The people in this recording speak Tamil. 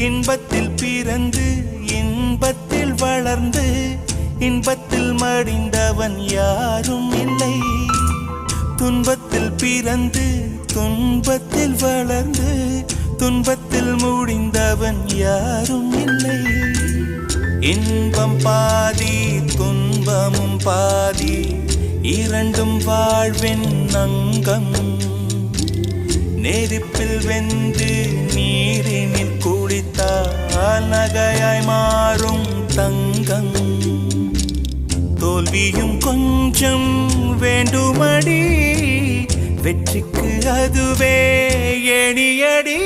இன்பத்தில் பிறந்து இன்பத்தில் வளர்ந்து இன்பத்தில் மடிந்தவன் யாரும் இல்லை. துன்பத்தில் பிறந்து துன்பத்தில் வளர்ந்து துன்பத்தில் முடிந்தவன் யாரும் இல்லை. இன்பம் பாதி துன்பமும் பாதி இரண்டும் வாழ்வின் அங்கம். நெருப்பில் வெந்து நீரினில் குளித்தால் நகையாய் மாறும் தங்கம். தோல்வியும் கொஞ்சம் வேண்டுமடி, வெற்றிக்கு அதுவே எணியடி.